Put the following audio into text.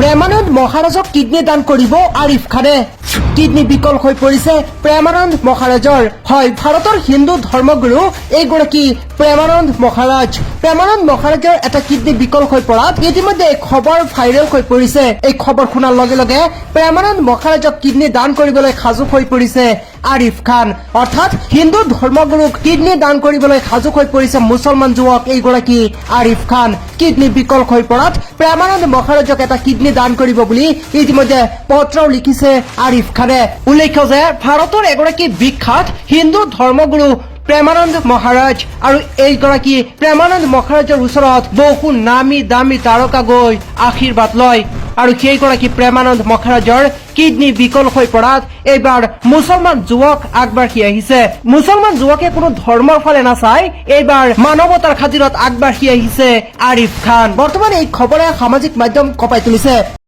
Premanand মহাৰাজক kidney দান কৰিব আৰিফ খানে। কিডনী বিকল হৈ পৰিছে প্ৰেমানন্দ মহাৰাজৰ। হয়, ভাৰতৰ হিন্দু ধৰ্মগুৰু এইগৰাকী প্ৰেমানন্দ মহাৰাজ। প্ৰেমানন্দ মহাৰাজৰ এটা কিডনী বিকল হৈ পৰাত ইতিমধ্যে এই খবৰ ভাইৰেল হৈ পৰিছে। এই খবৰ শুনাৰ লগে লগে প্ৰেমানন্দ মহাৰাজক কিডনী দান কৰিবলৈ সাজু হৈ পৰিছে আৰিফ খান। অৰ্থাৎ হিন্দু ধৰ্মগুৰুক কিডনী দান কৰিবলৈ সাজু হৈ পৰিছে মুছলমান যুৱক এইগৰাকী আৰিফ খান। কিডনী বিকল হৈ পৰাত প্ৰেমানন্দ মহাৰাজক এটা কিডনী দান কৰিব বুলি ইতিমধ্যে পত্ৰও লিখিছে আৰিফ খানে। উল্লেখ্য যে ভাৰতৰ এগৰাকী বিখ্যাত হিন্দু ধৰ্মগুৰু প্ৰেমানন্দ মহাৰাজ আৰু এইগৰাকী প্ৰেমানন্দ মহাৰাজৰ ওচৰত বহু নামী দামী তাৰকা গৈ আশীৰ্বাদ লয়। আৰু সেইগৰাকী প্ৰেমানন্দ মহাৰাজৰ কিডনী বিকল হৈ পৰাত এইবাৰ মুছলমান যুৱক আগবাঢ়ি আহিছে। মুছলমান যুৱকে কোনো ধৰ্মৰ ফালে নাচাই এইবাৰ মানৱতাৰ খাতিৰত আগবাঢ়ি আহিছে আৰিফ খান। বৰ্তমান এই খবৰে সামাজিক মাধ্যম কঁপাই তুলিছে।